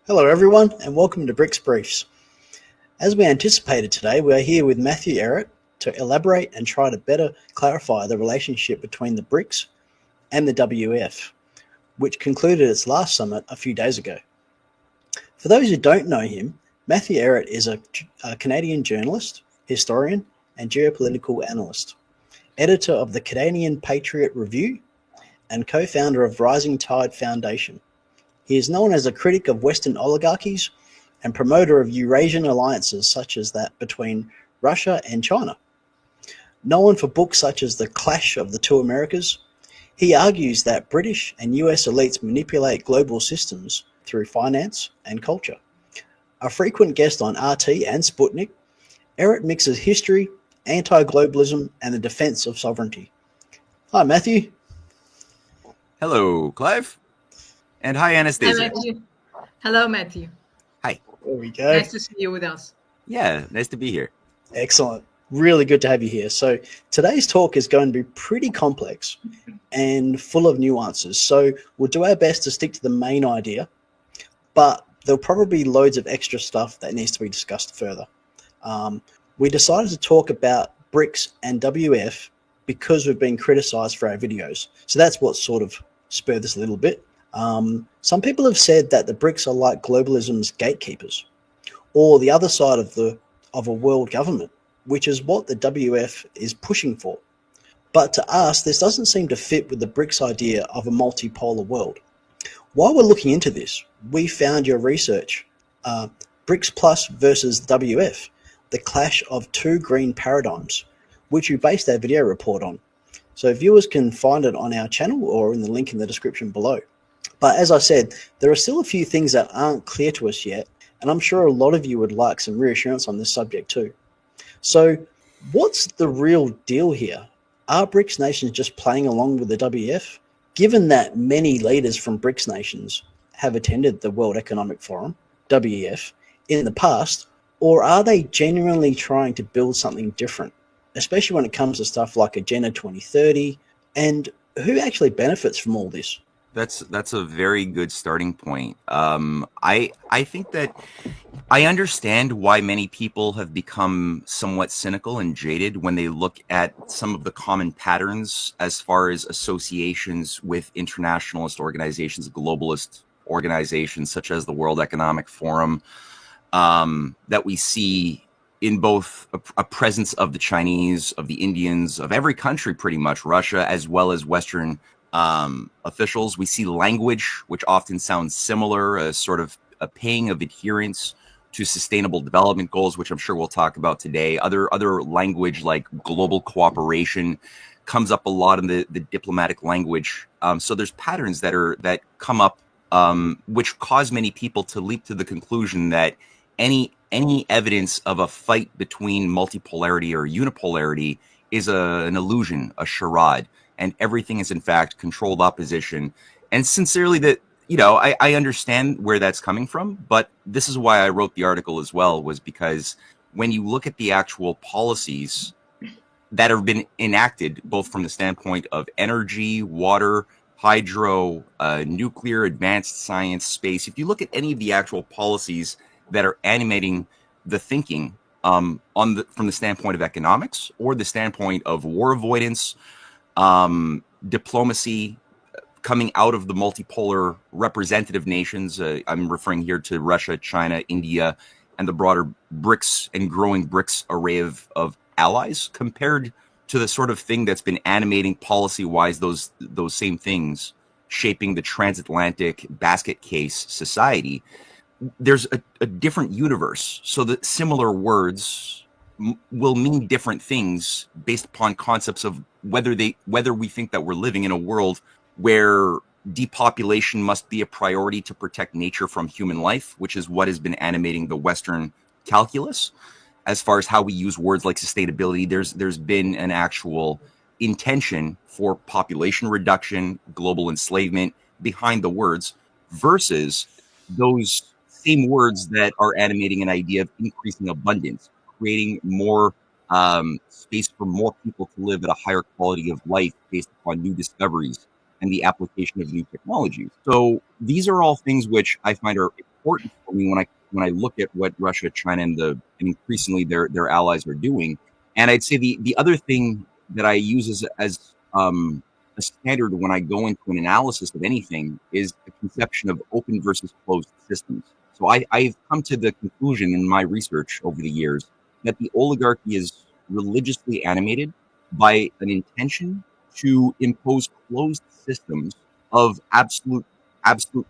Hello everyone and welcome to BRICS Briefs. As we anticipated today, we are here with Matthew Ehret to elaborate and try to better clarify the relationship between the BRICS and the WEF, which concluded its last summit a few days ago. For those who don't know him, Matthew Ehret is a Canadian journalist, historian and geopolitical analyst, editor of the Canadian Patriot Review and co-founder of Rising Tide Foundation. He is known as a critic of Western oligarchies and promoter of Eurasian alliances such as that between Russia and China. Known for books such as The Clash of the Two Americas, he argues that British and US elites manipulate global systems through finance and culture. A frequent guest on RT and Sputnik, Ehret mixes history, anti-globalism, and the defense of sovereignty. Hi, Matthew. Hello, Clive. And hi, Anastasia. Hi, Matthew. Hello, Matthew. Hi. There we go. Nice to see you with us. Yeah, nice to be here. Excellent. Really good to have you here. So today's talk is going to be pretty complex and full of nuances. So we'll do our best to stick to the main idea, but there'll probably be loads of extra stuff that needs to be discussed further. We decided to talk about BRICS and WF because we've been criticized for our videos. So that's what sort of spurred this a little bit. Some people have said that the BRICS are like globalism's gatekeepers, or the other side of a world government, which is what the WF is pushing for. But to us, this doesn't seem to fit with the BRICS idea of a multipolar world. While we're looking into this, we found your research, BRICS Plus versus WF, the clash of two green paradigms, which we based our video report on. So viewers can find it on our channel or in the link in the description below. But as I said, there are still a few things that aren't clear to us yet, and I'm sure a lot of you would like some reassurance on this subject too. So what's the real deal here? Are BRICS nations just playing along with the WF? Given that many leaders from BRICS nations have attended the World Economic Forum, WEF, in the past, or are they genuinely trying to build something different, especially when it comes to stuff like Agenda 2030, and who actually benefits from all this? That's a very good starting point. I think that I understand why many people have become somewhat cynical and jaded when they look at some of the common patterns as far as associations with internationalist organizations, globalist organizations such as the World Economic Forum, that we see in both a presence of the Chinese, of the Indians, of every country pretty much, Russia, as well as Western officials. We see language which often sounds similar, a sort of a paying of adherence to sustainable development goals, which I'm sure we'll talk about today. Other language like global cooperation comes up a lot in the diplomatic language. So there's patterns that come up which cause many people to leap to the conclusion that any evidence of a fight between multipolarity or unipolarity is an illusion, a charade, and everything is in fact controlled opposition. And sincerely, that I understand where that's coming from, but this is why I wrote the article as well, was because when you look at the actual policies that have been enacted, both from the standpoint of energy, water, hydro, nuclear, advanced science, space, if you look at any of the actual policies that are animating the thinking from the standpoint of economics or the standpoint of war avoidance, diplomacy, coming out of the multipolar representative nations, I'm referring here to Russia, China, India, and the broader BRICS and growing BRICS array of allies, compared to the sort of thing that's been animating policy-wise those same things, shaping the transatlantic basket case society. There's a different universe, so that similar words will mean different things based upon concepts of whether we think that we're living in a world where depopulation must be a priority to protect nature from human life, which is what has been animating the Western calculus. As far as how we use words like sustainability, there's been an actual intention for population reduction, global enslavement behind the words, versus those same words that are animating an idea of increasing abundance, creating more space for more people to live at a higher quality of life based upon new discoveries and the application of new technologies. So these are all things which I find are important for me when I look at what Russia, China, and increasingly their allies are doing. And I'd say the other thing that I use as a standard when I go into an analysis of anything is the conception of open versus closed systems. So I've come to the conclusion in my research over the years that the oligarchy is religiously animated by an intention to impose closed systems of absolute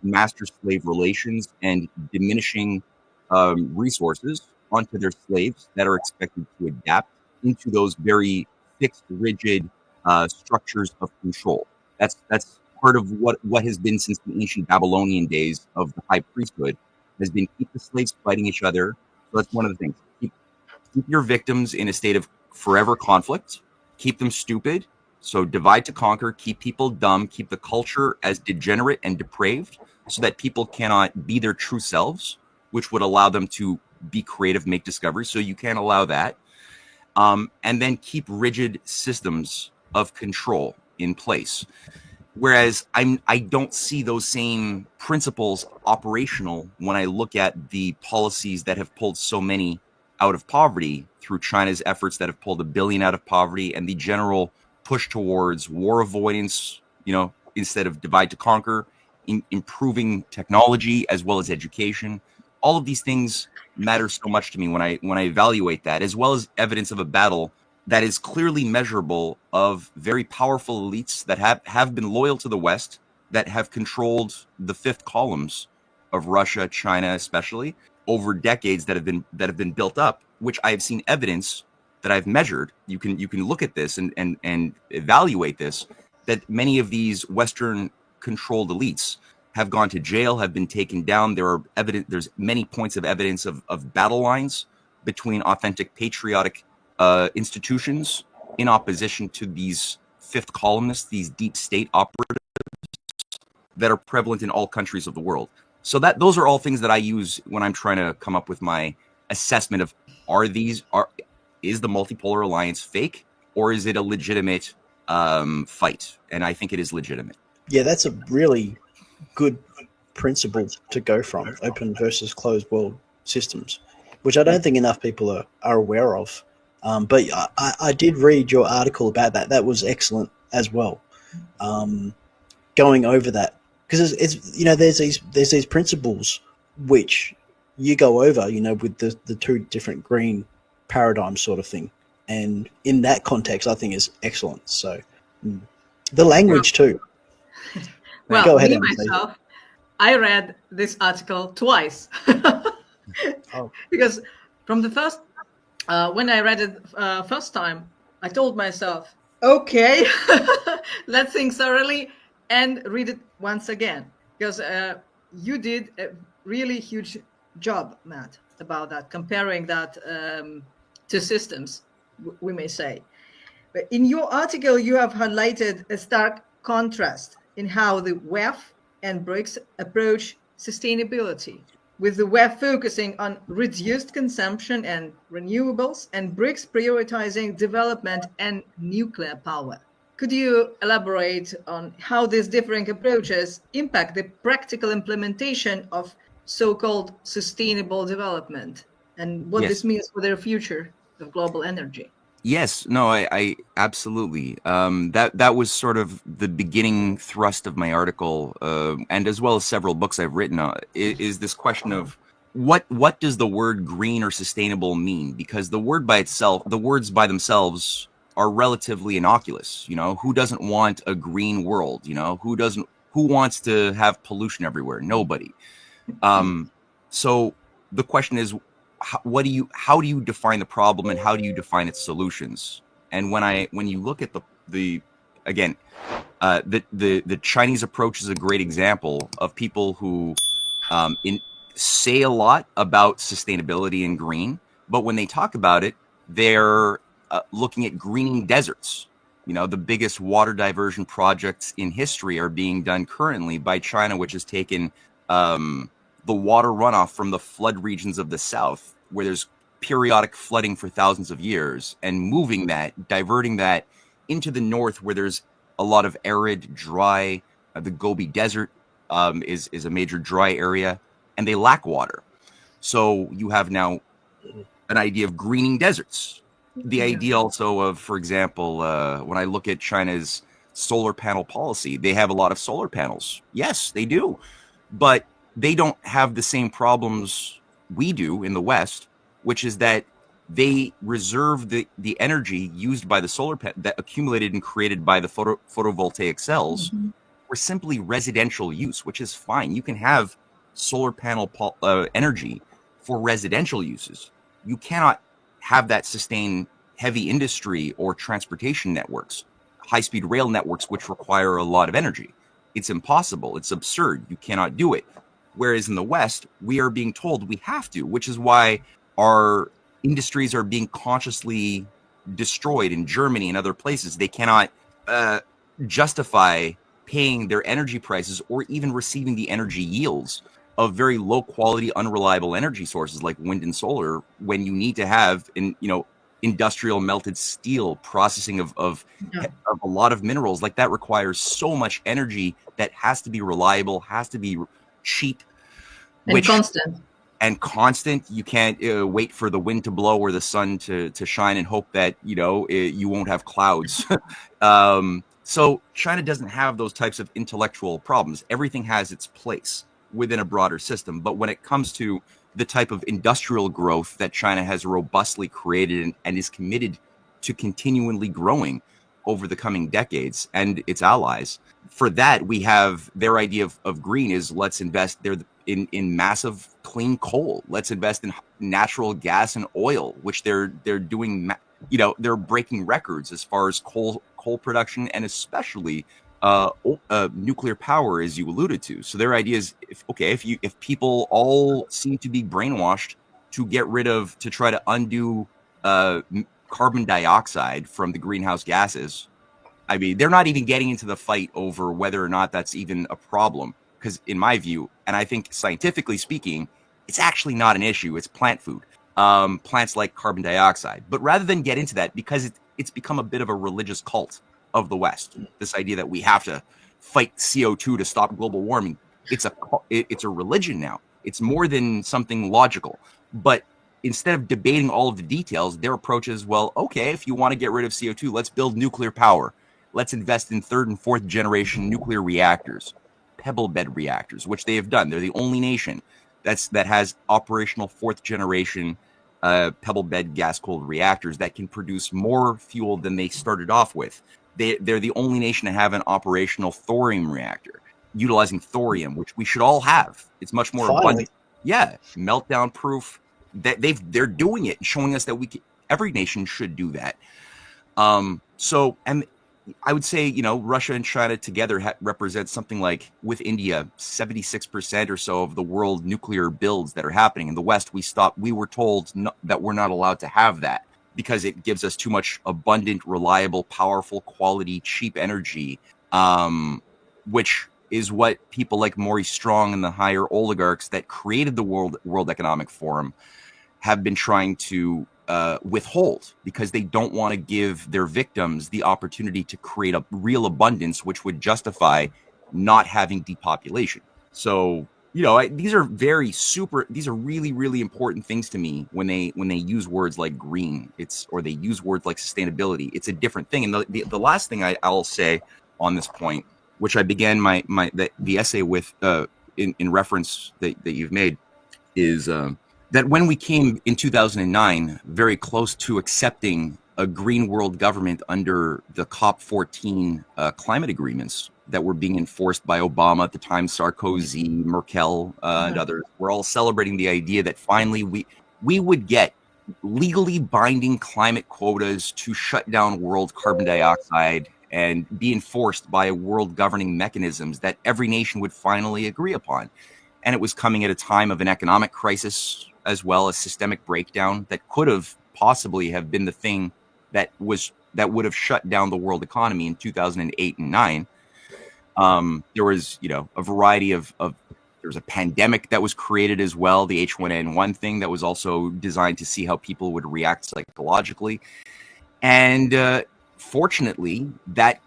master-slave relations and diminishing resources onto their slaves that are expected to adapt into those very fixed, rigid structures of control. That's part of what has been since the ancient Babylonian days of the high priesthood, has been keep the slaves fighting each other. So that's one of the things. Keep your victims in a state of forever conflict. Keep them stupid. So divide to conquer. Keep people dumb. Keep the culture as degenerate and depraved, so that people cannot be their true selves, which would allow them to be creative, make discoveries. So you can't allow that. And then keep rigid systems of control in place. Whereas I don't see those same principles operational when I look at the policies that have pulled so many out of poverty through China's efforts that have pulled 1 billion out of poverty, and the general push towards war avoidance, instead of divide to conquer, improving technology as well as education. All of these things matter so much to me when I evaluate that, as well as evidence of a battle that is clearly measurable of very powerful elites that have been loyal to the West, that have controlled the fifth columns of Russia, China, especially over decades that have been built up, which I have seen evidence that I've measured. You can look at this and evaluate this, that many of these Western controlled elites have gone to jail, have been taken down. There's many points of evidence of battle lines between authentic patriotic institutions in opposition to these fifth columnists, these deep state operatives that are prevalent in all countries of the world. So those are all things that I use when I'm trying to come up with my assessment of is the multipolar alliance fake, or is it a legitimate fight? And I think it is legitimate. Yeah, that's a really good principle to go from, open versus closed world systems, which I don't think enough people are aware of. But I did read your article about that. That was excellent as well. Going over that, because there's these principles which you go over, with the two different green paradigms sort of thing, and in that context, I think is excellent. So the language too. Well, go ahead, me Anastasia. myself, I read this article twice because from the first. When I read it first time, I told myself, okay, let's think thoroughly and read it once again. Because you did a really huge job, Matt, about that, comparing that to systems, we may say. But in your article, you have highlighted a stark contrast in how the WEF and BRICS approach sustainability, with the WEF focusing on reduced consumption and renewables, and BRICS prioritizing development and nuclear power. Could you elaborate on how these differing approaches impact the practical implementation of so-called sustainable development, and what this means for their future of global energy? Yes, no, I absolutely. That was sort of the beginning thrust of my article, and as well as several books I've written. Is this question of what does the word green or sustainable mean? Because the words by themselves are relatively innocuous. Who doesn't want a green world? Who wants to have pollution everywhere? Nobody. So the question is, how do you define the problem, and how do you define its solutions? And when you look at the Chinese approach is a great example of people who say a lot about sustainability and green, but when they talk about it, they're looking at greening deserts. The biggest water diversion projects in history are being done currently by China, which has taken the water runoff from the flood regions of the south, where there's periodic flooding for thousands of years, and diverting that into the north, where there's a lot of arid, dry. The Gobi Desert is a major dry area, and they lack water. So you have now an idea of greening deserts. The idea also of, for example, when I look at China's solar panel policy, they have a lot of solar panels. Yes, they do. But they don't have the same problems we do in the West, which is that they reserve the energy used by the solar that accumulated and created by the photovoltaic cells for simply residential use, which is fine. You can have solar panel energy for residential uses. You cannot have that sustain heavy industry or transportation networks, high-speed rail networks, which require a lot of energy. It's impossible. It's absurd. You cannot do it. Whereas in the West, we are being told we have to, which is why our industries are being consciously destroyed in Germany and other places. They cannot justify paying their energy prices or even receiving the energy yields of very low quality, unreliable energy sources like wind and solar, when you need to have industrial melted steel, processing of a lot of minerals. Like that requires so much energy that has to be reliable, has to be cheap, and constant. And constant. You can't wait for the wind to blow or the sun to shine and hope that you won't have clouds. So China doesn't have those types of intellectual problems. Everything has its place within a broader system. But when it comes to the type of industrial growth that China has robustly created and is committed to continually growing over the coming decades, and its allies, for that we have their idea of green is let's invest there in massive clean coal. Let's invest in natural gas and oil, which they're doing. They're breaking records as far as coal production, and especially nuclear power, as you alluded to. So their idea is, if people all seem to be brainwashed to try to undo carbon dioxide from the greenhouse gases, I mean, they're not even getting into the fight over whether or not that's even a problem. Because in my view, and I think scientifically speaking, it's actually not an issue. It's plant food. Plants like carbon dioxide. But rather than get into that, because it's become a bit of a religious cult of the West, this idea that we have to fight CO2 to stop global warming. It's a religion now. It's more than something logical. But instead of debating all of the details, their approach is, well, okay, if you want to get rid of CO2, let's build nuclear power. Let's invest in third and fourth generation nuclear reactors, pebble bed reactors, which they have done. They're the only nation that has operational fourth generation pebble bed gas cooled reactors that can produce more fuel than they started off with. They're the only nation to have an operational thorium reactor, utilizing thorium, which we should all have. It's much more abundant. Yeah, meltdown proof. They're doing it, showing us that every nation should do that. So, and I would say, Russia and China together represent something like, with India, 76% or so of the world nuclear builds that are happening. In the West, we were told that we're not allowed to have that because it gives us too much abundant, reliable, powerful, quality, cheap energy, which is what people like Maurice Strong and the higher oligarchs that created the World Economic Forum have been trying to withhold, because they don't want to give their victims the opportunity to create a real abundance, which would justify not having depopulation. So, these are really, really important things to me when they use words like green, or they use words like sustainability. It's a different thing. And the last thing I'll say on this point, which I began the essay with in reference that you've made, is that when we came in 2009 very close to accepting a green world government under the COP14 climate agreements that were being enforced by Obama at the time, Sarkozy, Merkel, and others, we're all celebrating the idea that finally we would get legally binding climate quotas to shut down world carbon dioxide and be enforced by world governing mechanisms that every nation would finally agree upon. And it was coming at a time of an economic crisis, as well as systemic breakdown that could have possibly have been the thing that would have shut down the world economy in 2008 and 9. There was, a variety of there was a pandemic that was created as well, the H1N1 thing that was also designed to see how people would react psychologically. And fortunately, that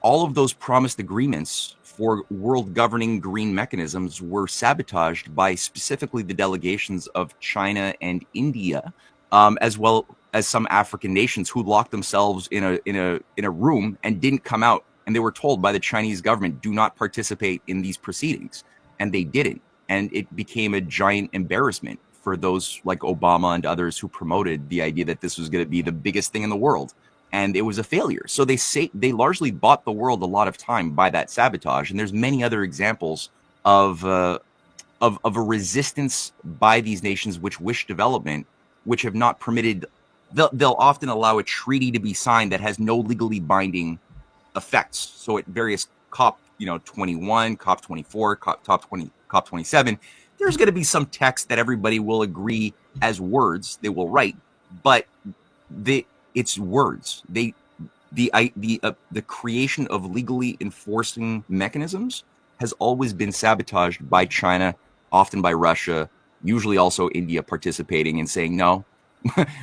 all of those promised agreements for world governing green mechanisms were sabotaged by specifically the delegations of China and India, as well as some African nations who locked themselves in a room and didn't come out. And they were told by the Chinese government, do not participate in these proceedings. And they didn't. And it became a giant embarrassment for those like Obama and others who promoted the idea that this was going to be the biggest thing in the world. And it was a failure. So they largely bought the world a lot of time by that sabotage. And there's many other examples of a resistance by these nations which wish development, which have not permitted. They'll often allow a treaty to be signed that has no legally binding effects. So at various COP 21, COP 24, COP 27, there's going to be some text that everybody will agree as words they will write, but it's words. The creation of legally enforcing mechanisms has always been sabotaged by China, often by Russia, usually also India participating and saying, no,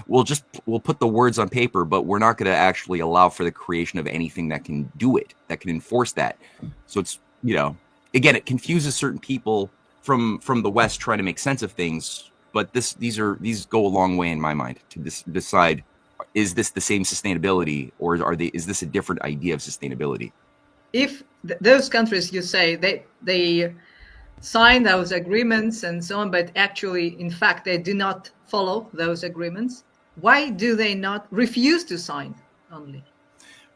we'll put the words on paper, but we're not going to actually allow for the creation of anything that can do it, that can enforce that. So it's, again, it confuses certain people from the West trying to make sense of things, but these go a long way in my mind to decide, is this the same sustainability, or is this a different idea of sustainability? If those countries, you say, they sign those agreements and so on, but actually, in fact, they do not follow those agreements, why do they not refuse to sign only?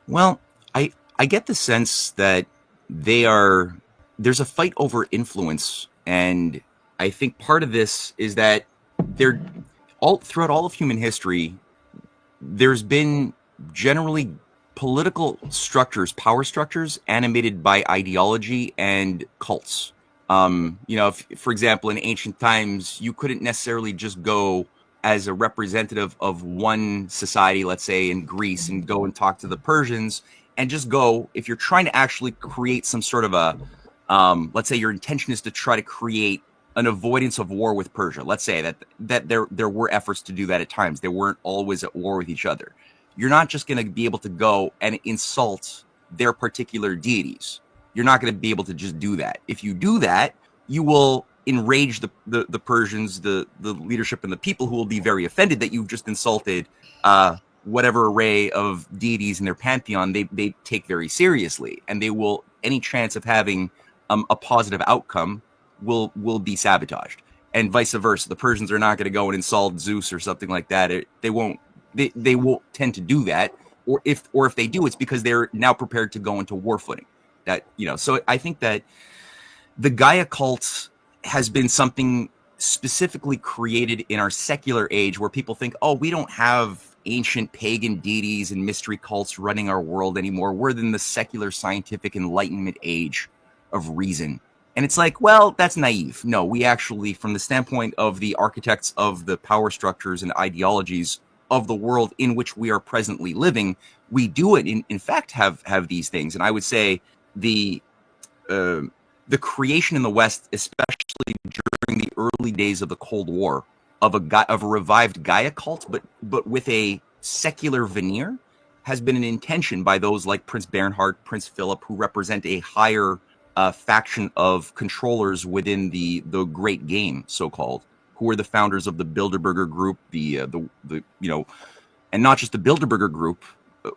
Well, I get the sense that there's a fight over influence, and I think part of this is that throughout all of human history, there's been generally political structures, power structures, animated by ideology and cults. For example, in ancient times, you couldn't necessarily just go as a representative of one society, let's say in Greece, and go and talk to the Persians, and just go, if you're trying to actually create some sort of let's say your intention is to try to create an avoidance of war with Persia. Let's say that there were efforts to do that at times. They weren't always at war with each other. You're not just going to be able to go and insult their particular deities. You're not going to be able to just do that. If you do that, you will enrage the Persians, the leadership, and the people, who will be very offended that you've just insulted whatever array of deities in their pantheon they take very seriously, and they will, any chance of having a positive outcome will be sabotaged, and vice versa. The Persians are not going to go and insult Zeus or something like that. They won't tend to do that, or if they do, it's because they're now prepared to go into war footing. So I think that the Gaia cult has been something specifically created in our secular age, where people think, oh, we don't have ancient pagan deities and mystery cults running our world anymore. We're in the secular scientific Enlightenment age of reason. And it's like, well, that's naive. No, we actually, from the standpoint of the architects of the power structures and ideologies of the world in which we are presently living, we do it in fact have these things. And I would say the creation in the West, especially during the early days of the Cold War, of a revived Gaia cult, but with a secular veneer, has been an intention by those like Prince Bernhard, Prince Philip, who represent a higher faction of controllers within the Great Game, so-called, who were the founders of the Bilderberger Group, and not just the Bilderberger Group,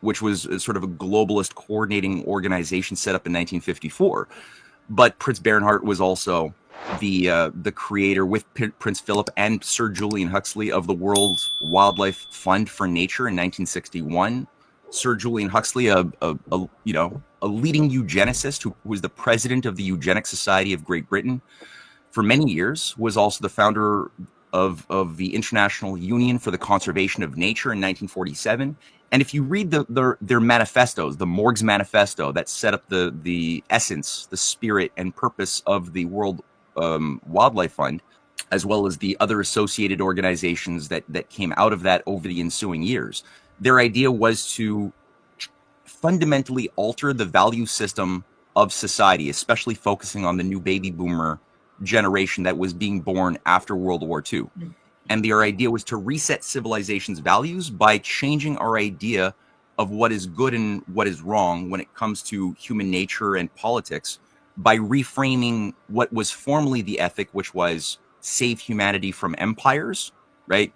which was sort of a globalist coordinating organization set up in 1954. But Prince Bernhard was also the creator, with Prince Philip and Sir Julian Huxley, of the World Wildlife Fund for Nature in 1961. Sir Julian Huxley, a leading eugenicist who was the president of the Eugenics Society of Great Britain for many years, was also the founder of the International Union for the Conservation of Nature in 1947. And if you read their manifestos, the Morg's Manifesto, that set up the essence, the spirit, and purpose of the World Wildlife Fund, as well as the other associated organizations that came out of that over the ensuing years, their idea was to fundamentally alter the value system of society, especially focusing on the new baby boomer generation that was being born after World War II. And their idea was to reset civilization's values by changing our idea of what is good and what is wrong when it comes to human nature and politics, by reframing what was formerly the ethic, which was save humanity from empires, right?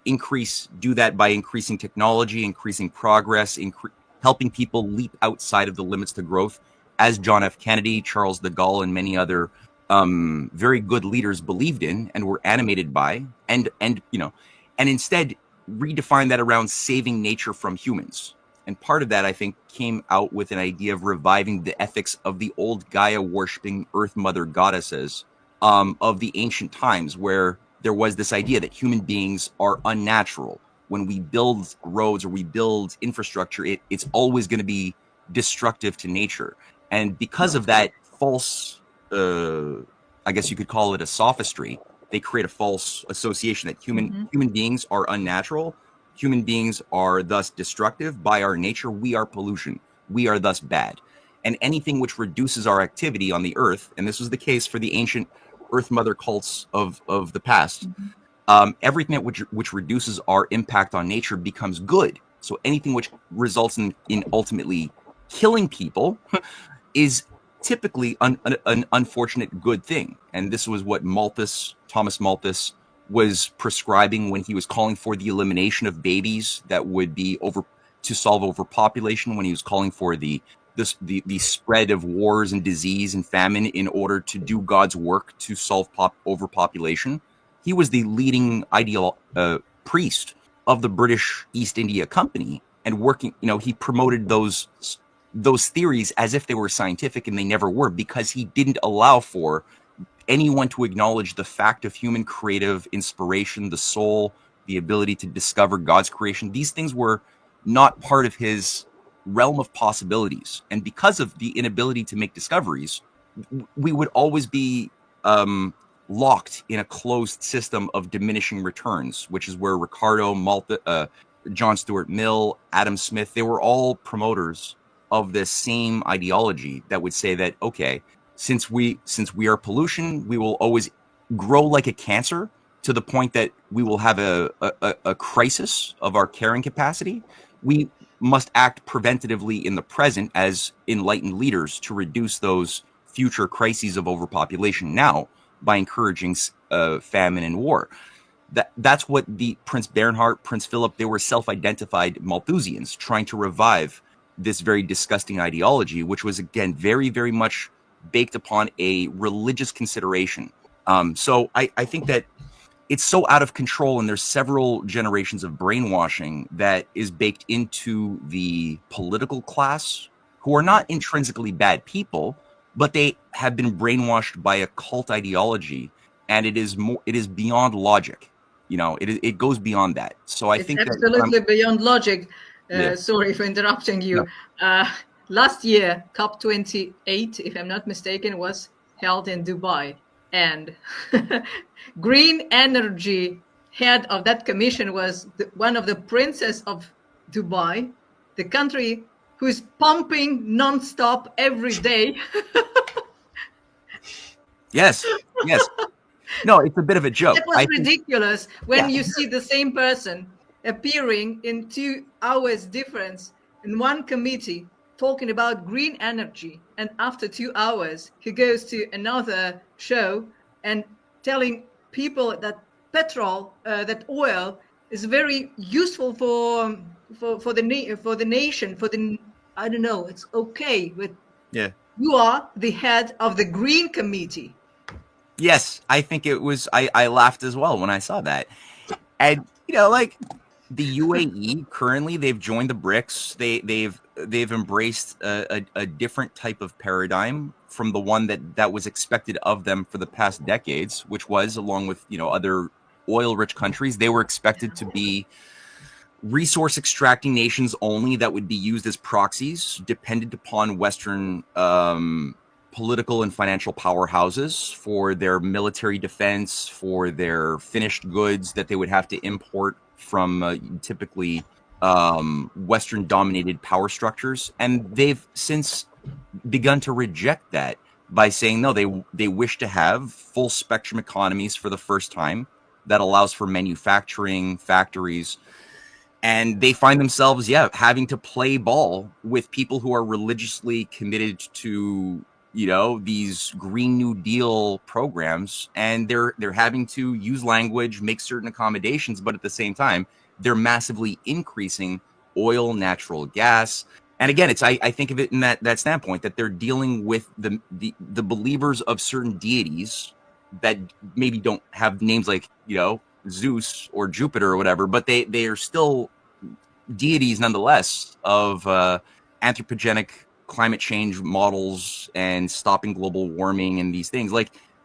Do that by increasing technology, increasing progress, helping people leap outside of the limits to growth, as John F. Kennedy, Charles de Gaulle, and many other very good leaders believed in and were animated by, and instead redefine that around saving nature from humans. And part of that, I think, came out with an idea of reviving the ethics of the old Gaia-worshipping Earth Mother goddesses of the ancient times, where there was this idea that human beings are unnatural. When we build roads or we build infrastructure, it's always going to be destructive to nature. And because of that false, I guess you could call it a sophistry, they create a false association that human beings are unnatural. Human beings are thus destructive. By our nature, we are pollution. We are thus bad. And anything which reduces our activity on the earth, and this was the case for the ancient Earth Mother cults of the past, everything which reduces our impact on nature becomes good. So anything which results in ultimately killing people is typically an unfortunate good thing. And this was what Thomas Malthus was prescribing when he was calling for the elimination of babies that would be to solve overpopulation, when he was calling for the spread of wars and disease and famine in order to do God's work to solve overpopulation. He was the leading priest of the British East India Company, and he promoted those theories as if they were scientific, and they never were, because he didn't allow for anyone to acknowledge the fact of human creative inspiration, the soul, the ability to discover God's creation. These things were not part of his realm of possibilities. And because of the inability to make discoveries, we would always be locked in a closed system of diminishing returns, which is where Ricardo, John Stuart Mill, Adam Smith, they were all promoters of this same ideology that would say that, okay, since we are pollution, we will always grow like a cancer to the point that we will have a crisis of our carrying capacity. We must act preventatively in the present as enlightened leaders to reduce those future crises of overpopulation now by encouraging famine and war. That's what the Prince Bernhard, Prince Philip, they were self-identified Malthusians trying to revive this very disgusting ideology, which was, again, very, very much baked upon a religious consideration. So I think that it's so out of control, and there's several generations of brainwashing that is baked into the political class, who are not intrinsically bad people, but they have been brainwashed by a cult ideology, and it is beyond logic. It goes beyond that. So I think absolutely beyond logic. Sorry for interrupting you. No. Last year, COP28, if I'm not mistaken, was held in Dubai. And green energy head of that commission was one of the princes of Dubai, the country who is pumping nonstop every day. Yes. No, it's a bit of a joke. It was ridiculous when you see the same person appearing in 2 hours difference in one committee talking about green energy, and after 2 hours he goes to another show and telling people that that oil is very useful for the nation, I don't know, it's okay, but you are the head of the Green Committee. Yes, I think it was. I laughed as well when I saw that, and like the UAE currently, they've joined the BRICS. They've embraced a different type of paradigm from the one that was expected of them for the past decades, which was, along with other oil-rich countries, they were expected to be resource extracting nations only that would be used as proxies, dependent upon Western political and financial powerhouses for their military defense, for their finished goods that they would have to import from typically Western dominated power structures. And they've since begun to reject that by saying, no, they wish to have full spectrum economies for the first time that allows for manufacturing, factories. And they find themselves, having to play ball with people who are religiously committed to these Green New Deal programs, and they're having to use language, make certain accommodations, but at the same time, they're massively increasing oil, natural gas. And again, I think of it in that standpoint, that they're dealing with the believers of certain deities that maybe don't have names like, Zeus or Jupiter or whatever, but they are still deities nonetheless of anthropogenic climate change models and stopping global warming and these things.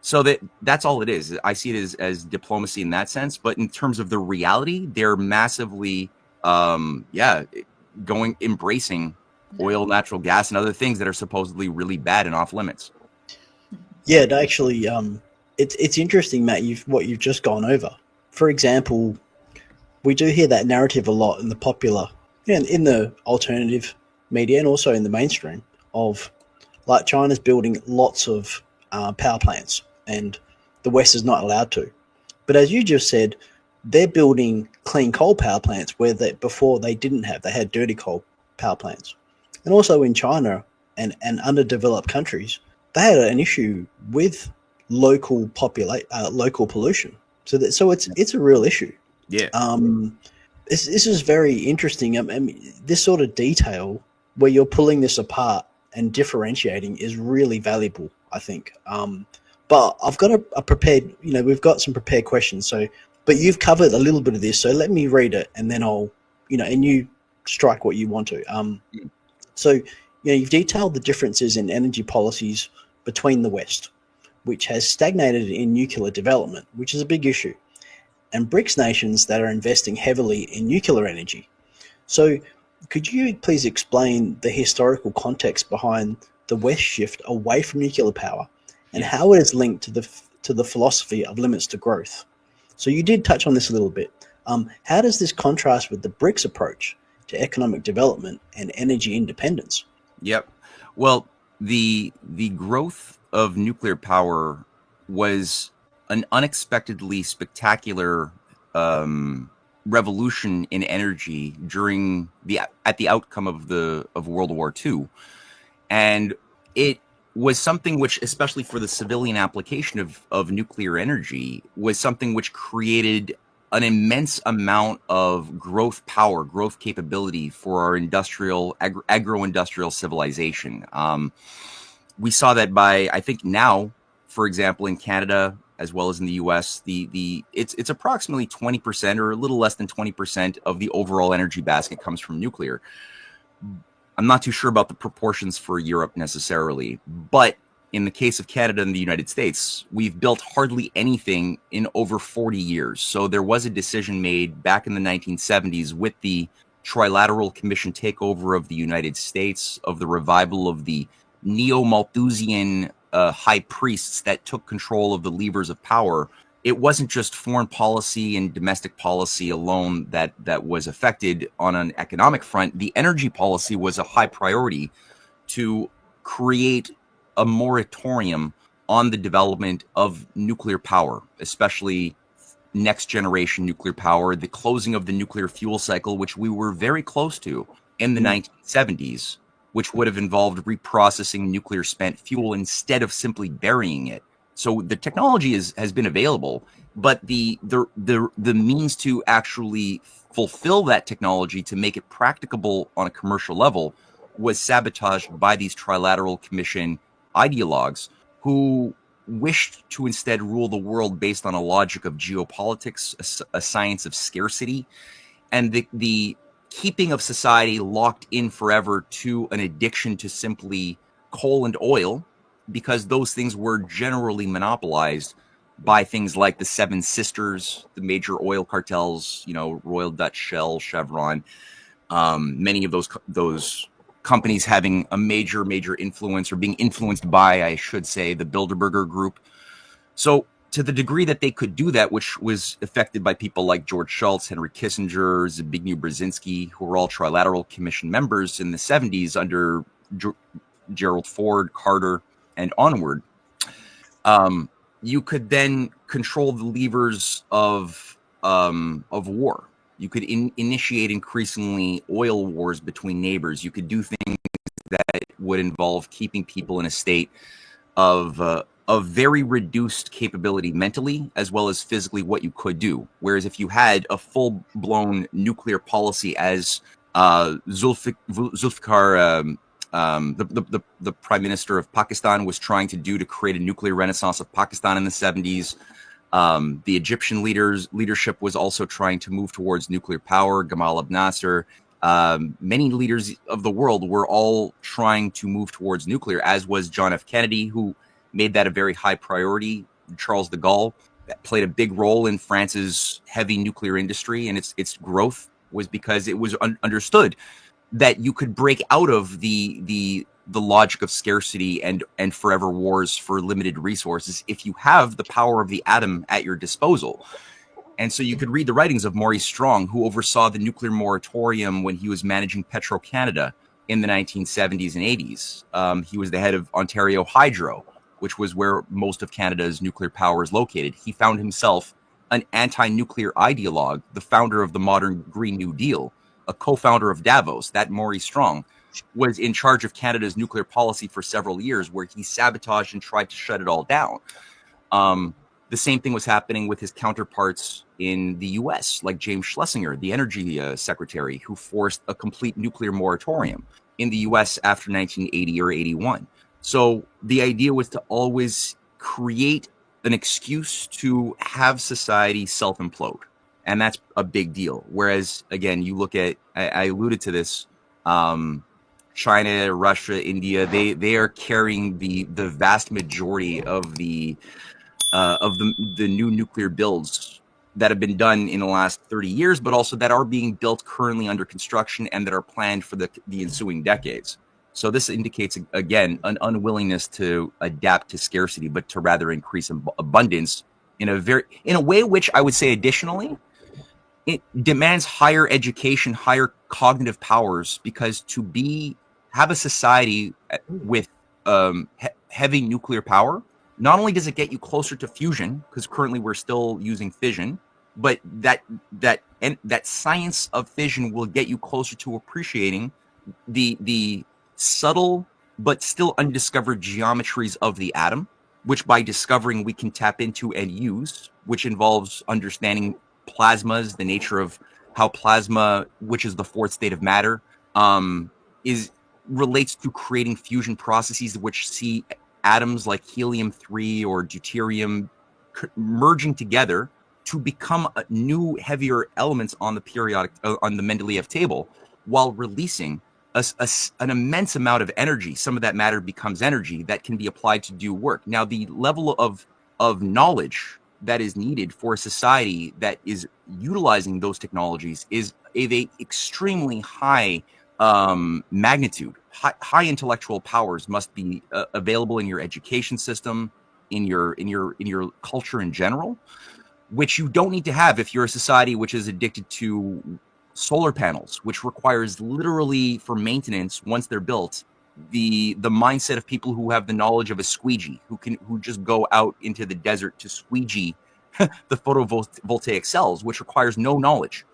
So that's all it is. I see it as diplomacy in that sense, but in terms of the reality, they're massively embracing oil, natural gas, and other things that are supposedly really bad and off limits. Yeah, actually, it's interesting, Matt, what you've just gone over. For example, we do hear that narrative a lot in the popular, in the alternative media, and also in the mainstream, of like China's building lots of power plants and the West is not allowed to. But as you just said, they're building clean coal power plants where before they didn't have. They had dirty coal power plants. And also in China and underdeveloped countries, they had an issue with local pollution. So it's a real issue. Yeah. This is very interesting. I mean, this sort of detail where you're pulling this apart and differentiating is really valuable, I think. But I've got a prepared, we've got some prepared questions. But you've covered a little bit of this, so let me read it, and then I'll, and you strike what you want to. So, you've detailed the differences in energy policies between the West, which has stagnated in nuclear development, which is a big issue, and BRICS nations that are investing heavily in nuclear energy. So could you please explain the historical context behind the West shift away from nuclear power and how it is linked to the philosophy of limits to growth? So you did touch on this a little bit. How does this contrast with the BRICS approach to economic development and energy independence? Yep. Well, the growth of nuclear power was an unexpectedly spectacular revolution in energy at the outcome of World War II, and it was something which, especially for the civilian application of nuclear energy, was something which created an immense amount of growth power, growth capability for our agro-industrial civilization. We saw that I think now, for example, in Canada as well as in the U.S., it's approximately 20% or a little less than 20% of the overall energy basket comes from nuclear. I'm not too sure about the proportions for Europe necessarily, but in the case of Canada and the United States, we've built hardly anything in over 40 years. So there was a decision made back in the 1970s with the Trilateral Commission takeover of the United States, of the revival of the neo-Malthusian high priests that took control of the levers of power. It wasn't just foreign policy and domestic policy alone that was affected on an economic front. The energy policy was a high priority to create a moratorium on the development of nuclear power, especially next generation nuclear power, the closing of the nuclear fuel cycle, which we were very close to in the 1970s, which would have involved reprocessing nuclear spent fuel instead of simply burying it. So the technology has been available, but the means to actually fulfill that technology, to make it practicable on a commercial level, was sabotaged by these Trilateral Commission ideologues who wished to instead rule the world based on a logic of geopolitics, a science of scarcity, and the keeping of society locked in forever to an addiction to simply coal and oil, because those things were generally monopolized by things like the Seven Sisters, the major oil cartels, Royal Dutch Shell, Chevron, many of those companies having a major influence, or being influenced by, I should say, the Bilderberger Group. So to the degree that they could do that, which was affected by people like George Shultz, Henry Kissinger, Zbigniew Brzezinski, who were all Trilateral Commission members in the 70s under Gerald Ford, Carter, and onward, you could then control the levers of war. You could initiate increasingly oil wars between neighbors. You could do things that would involve keeping people in a state of very reduced capability mentally as well as physically what you could do. Whereas if you had a full-blown nuclear policy, as Zulfikar, the Prime Minister of Pakistan, was trying to do to create a nuclear renaissance of Pakistan in the 70s. The Egyptian leadership was also trying to move towards nuclear power. Gamal Abdel Nasser, many leaders of the world were all trying to move towards nuclear, as was John F. Kennedy, who made that a very high priority. Charles de Gaulle, that played a big role in France's heavy nuclear industry, and its growth was because it was understood that you could break out of the logic of scarcity and forever wars for limited resources if you have the power of the atom at your disposal. And so you could read the writings of Maurice Strong, who oversaw the nuclear moratorium when he was managing Petro-Canada in the 1970s and 80s. He was the head of Ontario Hydro, which was where most of Canada's nuclear power is located. He found himself an anti-nuclear ideologue, the founder of the modern Green New Deal, a co-founder of Davos. That Maurice Strong was in charge of Canada's nuclear policy for several years, where he sabotaged and tried to shut it all down. The same thing was happening with his counterparts in the US, like James Schlesinger, the energy secretary, who forced a complete nuclear moratorium in the US after 1980 or 81. So the idea was to always create an excuse to have society self-implode. And that's a big deal. Whereas, again, you look at, I alluded to this, China, Russia, India, they are carrying the vast majority of the new nuclear builds that have been done in the last 30 years, but also that are being built currently under construction and that are planned for the ensuing decades. So this indicates, again, an unwillingness to adapt to scarcity, but to rather increase abundance in a way which I would say, additionally, it demands higher education, higher cognitive powers, because to have a society with heavy nuclear power, not only does it get you closer to fusion, because currently we're still using fission, but that science of fission will get you closer to appreciating the subtle but still undiscovered geometries of the atom, which by discovering we can tap into and use, which involves understanding plasmas, the nature of how plasma, which is the fourth state of matter, relates to creating fusion processes which see atoms like helium-3 or deuterium merging together to become new, heavier elements on the Mendeleev table, while releasing an immense amount of energy. Some of that matter becomes energy that can be applied to do work. Now, the level of knowledge that is needed for a society that is utilizing those technologies is of a extremely high magnitude. High intellectual powers must be available in your education system, in your culture in general, which you don't need to have if you're a society which is addicted to solar panels, which requires literally, for maintenance once they're built, the mindset of people who have the knowledge of a squeegee, who just go out into the desert to squeegee the photovoltaic cells, which requires no knowledge.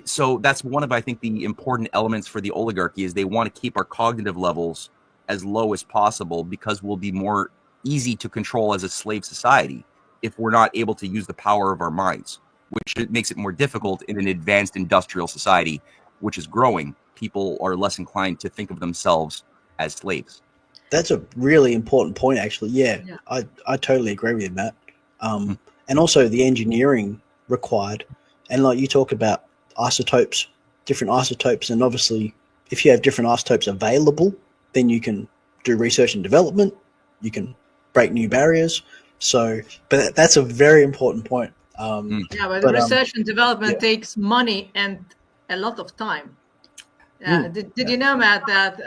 So that's one of, I think, the important elements for the oligarchy, is they want to keep our cognitive levels as low as possible, because we'll be more easy to control as a slave society if we're not able to use the power of our minds, which makes it more difficult in an advanced industrial society, which is growing. People are less inclined to think of themselves as slaves. That's a really important point, actually. Yeah. I totally agree with you, Matt. And also the engineering required. And like you talk about isotopes, different isotopes, and obviously if you have different isotopes available, then you can do research and development, you can break new barriers. So, but that's a very important point. But research and development takes money and a lot of time. Did you know, Matt, that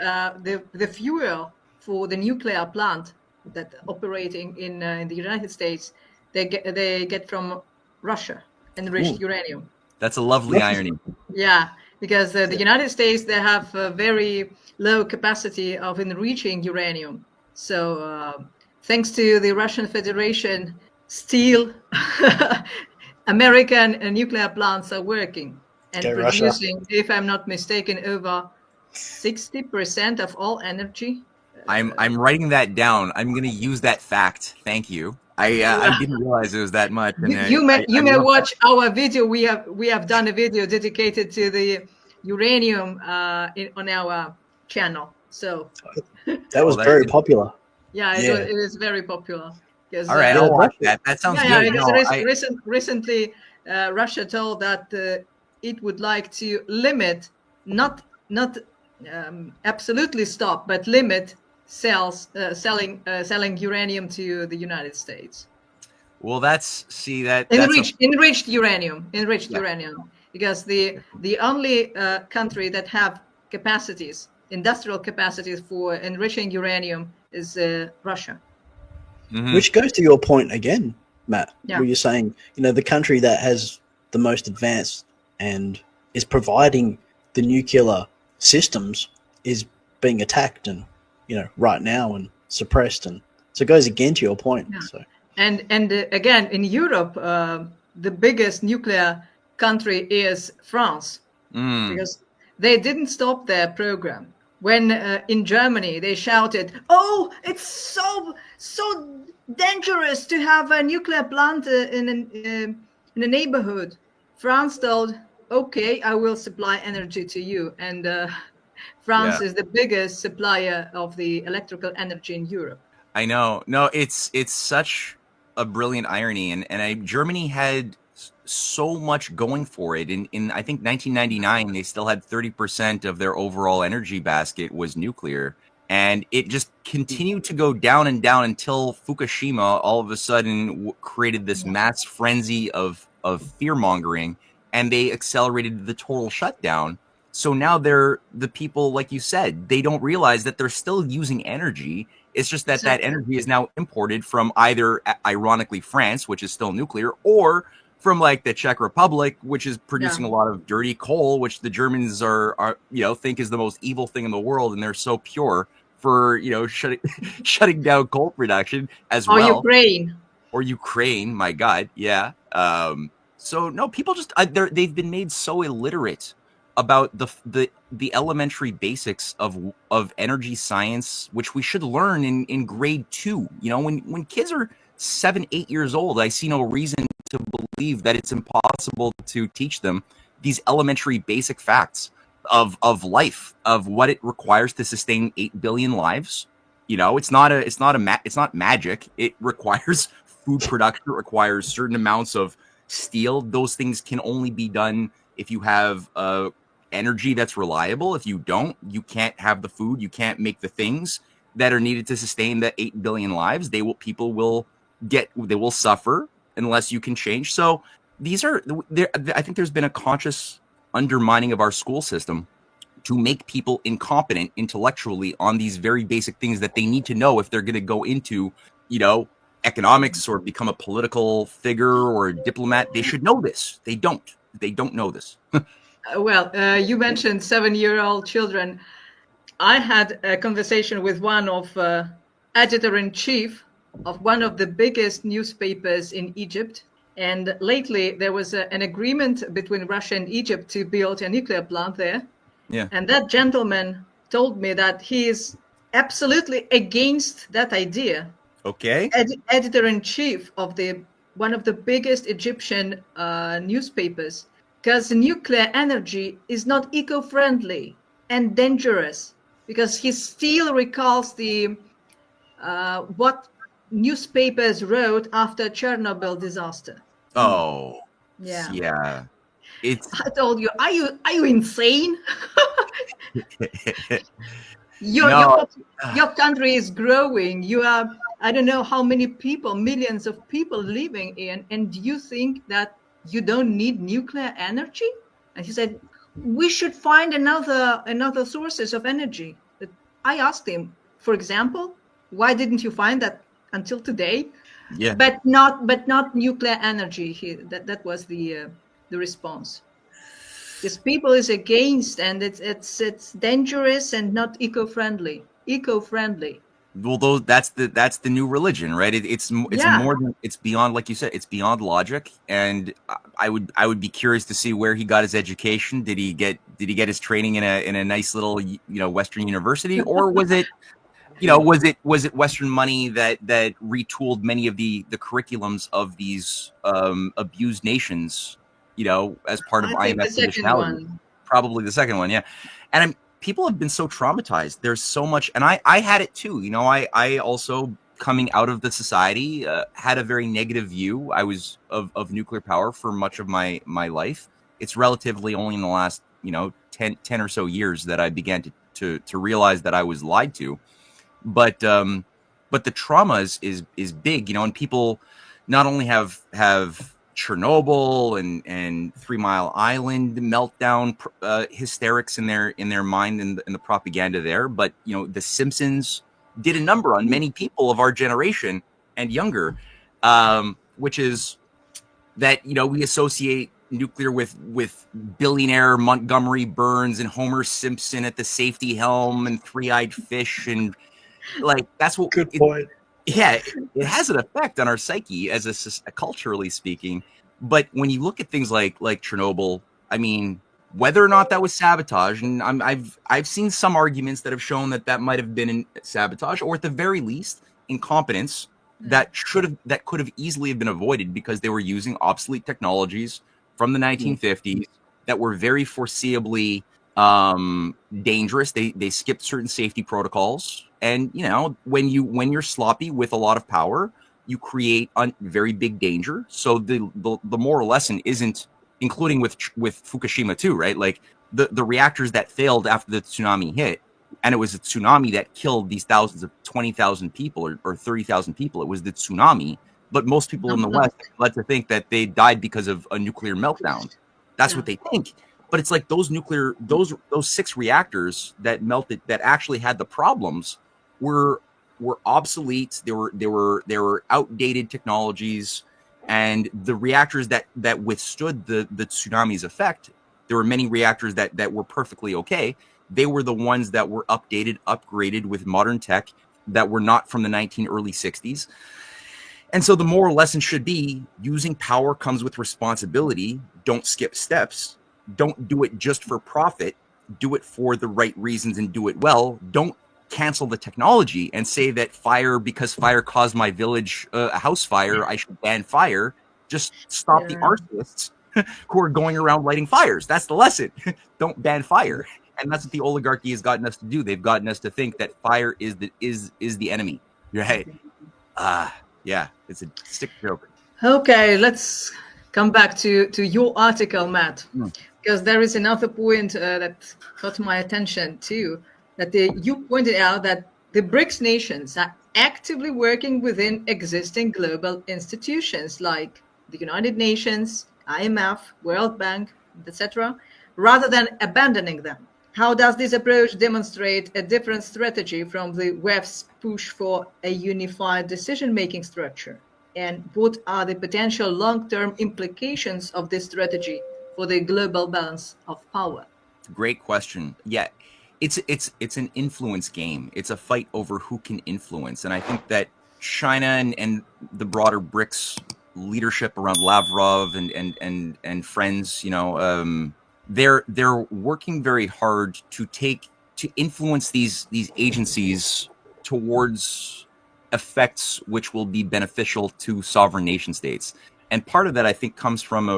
the fuel for the nuclear plant that operating in the United States, they get from Russia, enriched uranium. That's a lovely irony. Yeah, because the United States, they have a very low capacity of enriching uranium. So thanks to the Russian Federation, still American nuclear plants are working and producing, if I'm not mistaken, over 60% of all energy. I'm writing that down. I'm going to use that fact. Thank you. I didn't realize it was that much. And You may love watch our video. We have done a video dedicated to the uranium on our channel. So that was very popular. Yeah, it is very popular. All right, I'll watch that. That sounds good. Because recently, Russia told that it would like to limit, not absolutely stop, but limit selling uranium to the United States. Well, that's enriched uranium, because the only country that have capacities, industrial capacities for enriching uranium is Russia. Mm-hmm. Which goes to your point again, Matt, where you're saying, the country that has the most advanced and is providing the nuclear systems is being attacked and, right now and suppressed. And so it goes again to your point. Yeah. So. And again, in Europe, the biggest nuclear country is France, because they didn't stop their program. When in Germany they shouted, "Oh, it's so dangerous to have a nuclear plant in a neighborhood," France told, "Okay, I will supply energy to you." And France is the biggest supplier of the electrical energy in Europe. I know. No, it's such a brilliant irony, and Germany had so much going for it. In I think 1999, they still had 30% of their overall energy basket was nuclear, and it just continued to go down and down until Fukushima all of a sudden created this mass frenzy of fear mongering, and they accelerated the total shutdown. So now the people, like you said, they don't realize that they're still using energy. It's just that that energy is now imported from either, ironically, France, which is still nuclear, or from like the Czech Republic, which is producing a lot of dirty coal, which the Germans are think is the most evil thing in the world, and they're so pure for shutting down coal production as well. Or Ukraine, my God, yeah. So no, people just they've been made so illiterate about the elementary basics of energy science, which we should learn in grade 2. When kids are 7, 8 years old, I see no reason to believe that it's impossible to teach them these elementary basic facts of life, of what it requires to sustain 8 billion lives. It's not magic. It requires food production. It requires certain amounts of steel. Those things can only be done if you have energy that's reliable. If you don't, you can't have the food. You can't make the things that are needed to sustain the 8 billion lives. People will suffer unless you can change. So I think there's been a conscious undermining of our school system to make people incompetent intellectually on these very basic things that they need to know if they're going to go into, economics or become a political figure or a diplomat. They should know this. They don't know this. Well, you mentioned 7-year-old children. I had a conversation with one of editor-in-chief of one of the biggest newspapers in Egypt. And lately, there was an agreement between Russia and Egypt to build a nuclear plant there. Yeah. And that gentleman told me that he is absolutely against that idea. Okay. Editor-in-chief of one of the biggest Egyptian newspapers, because nuclear energy is not eco-friendly and dangerous, because he still recalls what newspapers wrote after Chernobyl disaster. Oh, yeah. I told you, are you insane? Your country is growing. You are, I don't know how many people, millions of people living in, and do you think that you don't need nuclear energy? And he said, we should find another sources of energy. But I asked him, for example, why didn't you find that until today? Yeah. But not nuclear energy. That was the response. This people is against, and it's dangerous and not eco-friendly. Well, that's the new religion, right? It's more than, it's beyond, like you said, it's beyond logic. And I would be curious to see where he got his education. Did he get he get his training in a nice little Western university, or was it was it Western money that retooled many of the curriculums of these abused nations, as part of I think the IMF second conditionality? one. Probably the second one, yeah. And people have been so traumatized. There's so much, and I had it too. I also, coming out of the society, had a very negative view. I was of nuclear power for much of my life. It's relatively only in the last 10 or so years that I began to realize that I was lied to. But the trauma is big, and people not only have Chernobyl and 3 Mile Island meltdown hysterics in their mind and the propaganda there, but The Simpsons did a number on many people of our generation and younger, which is that we associate nuclear with billionaire Montgomery Burns and Homer Simpson at the safety helm and three-eyed fish, and that's what. Good point. Yeah, it has an effect on our psyche as culturally speaking. But when you look at things like Chernobyl, I mean, whether or not that was sabotage, and I've seen some arguments that have shown that might have been sabotage, or at the very least incompetence that could have easily been avoided because they were using obsolete technologies from the 1950s that were very foreseeably dangerous. They skipped certain safety protocols, and when you're sloppy with a lot of power, you create very big danger. So the moral lesson isn't, including with Fukushima too, right? Like the reactors that failed after the tsunami hit, and it was a tsunami that killed these thousands of 20,000 people or 30,000 people. It was the tsunami, but most people in the West led to think that they died because of a nuclear meltdown. That's what they think. But it's like those 6 reactors that melted, that actually had the problems, were obsolete. They were outdated technologies, and the reactors that withstood the tsunami's effect, there were many reactors that were perfectly okay. They were the ones that were upgraded with modern tech that were not from the early 60s. And so the moral lesson should be, using power comes with responsibility. Don't skip steps. Don't do it just for profit. Do it for the right reasons and do it well. Don't cancel the technology and say that because fire caused my village a house fire, I should ban fire. Just stop the arsonists who are going around lighting fires. That's the lesson. Don't ban fire. And that's what the oligarchy has gotten us to do. They've gotten us to think that fire is the enemy. Right? Yeah, it's a sick joke. Okay, let's come back to your article, Matt, because there is another point that caught my attention too. That you pointed out that the BRICS nations are actively working within existing global institutions like the United Nations, IMF, World Bank, etc., rather than abandoning them. How does this approach demonstrate a different strategy from the WEF's push for a unified decision-making structure? And what are the potential long-term implications of this strategy for the global balance of power? Great question. Yeah, it's an influence game. It's a fight over who can influence. And I think that China and the broader BRICS leadership around Lavrov and friends, they're working very hard to influence these agencies towards effects which will be beneficial to sovereign nation states. And part of that, I think, comes from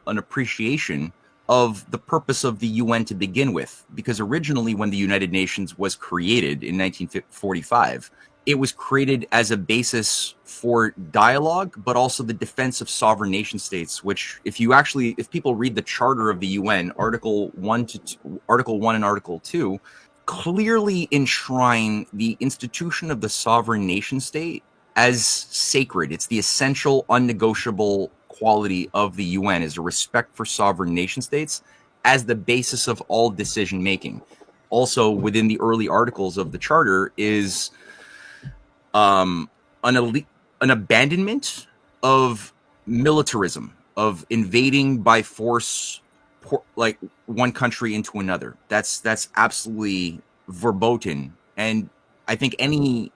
an appreciation of the purpose of the UN to begin with. Because originally, when the United Nations was created in 1945, it was created as a basis for dialogue, but also the defense of sovereign nation states, which if people read the charter of the UN, Article 1 and Article 2, clearly enshrine the institution of the sovereign nation state as sacred. It's the essential, unnegotiable quality of the UN, is a respect for sovereign nation states as the basis of all decision making. Also, within the early articles of the charter is an abandonment of militarism, of invading by force, like one country into another. That's absolutely verboten. And I think any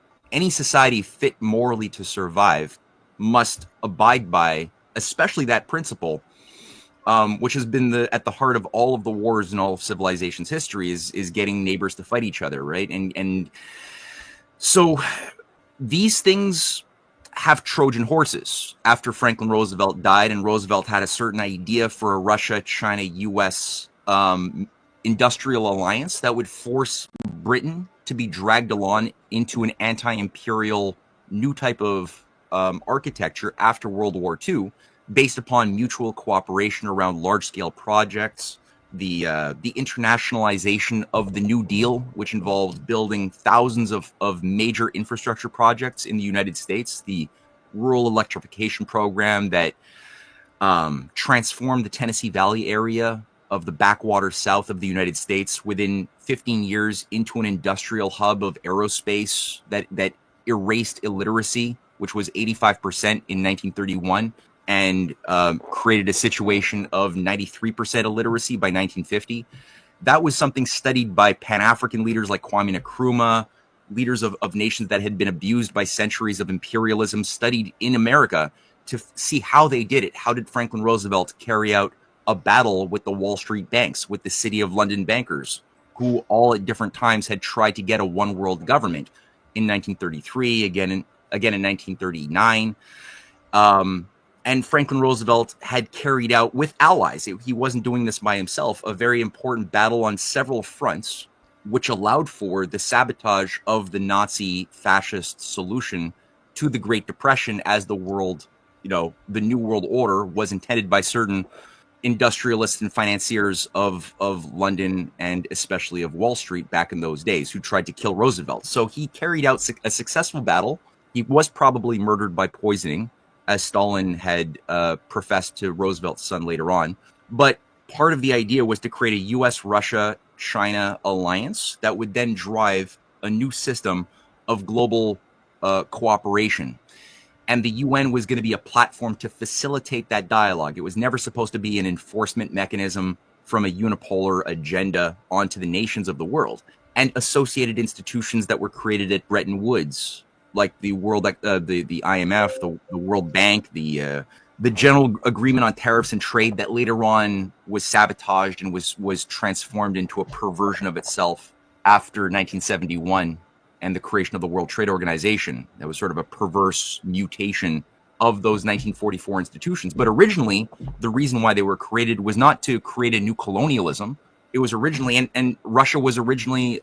society fit morally to survive must abide by, especially that principle. which has been at the heart of all of the wars in all of civilization's history, is getting neighbors to fight each other, right? And so these things have Trojan horses. After Franklin Roosevelt died, and Roosevelt had a certain idea for a Russia, China, U.S. Industrial alliance that would force Britain to be dragged along into an anti-imperial new type of architecture after World War II, based upon mutual cooperation around large-scale projects, the internationalization of the New Deal, which involved building thousands of major infrastructure projects in the United States, the rural electrification program that transformed the Tennessee Valley area of the backwater south of the United States within 15 years into an industrial hub of aerospace that erased illiteracy, which was 85% in 1931, and created a situation of 93% illiteracy by 1950. That was something studied by Pan-African leaders like Kwame Nkrumah, leaders of nations that had been abused by centuries of imperialism, studied in America to see how they did it. How did Franklin Roosevelt carry out a battle with the Wall Street banks, with the City of London bankers, who all at different times had tried to get a one world government in 1933, again in 1939. And Franklin Roosevelt had carried out with allies, he wasn't doing this by himself, a very important battle on several fronts, which allowed for the sabotage of the Nazi fascist solution to the Great Depression as the world, the New World Order was intended by certain industrialists and financiers of London and especially of Wall Street back in those days, who tried to kill Roosevelt. So he carried out a successful battle. He was probably murdered by poisoning, as Stalin had professed to Roosevelt's son later on. But part of the idea was to create a U.S., Russia, China alliance that would then drive a new system of global cooperation. And the UN was going to be a platform to facilitate that dialogue. It was never supposed to be an enforcement mechanism from a unipolar agenda onto the nations of the world. And associated institutions that were created at Bretton Woods, like the the IMF, the World Bank, the General Agreement on Tariffs and Trade, that later on was sabotaged and was transformed into a perversion of itself after 1971. And the creation of the World Trade Organization. That was sort of a perverse mutation of those 1944 institutions. But originally, the reason why they were created was not to create a new colonialism. It was originally, and Russia was originally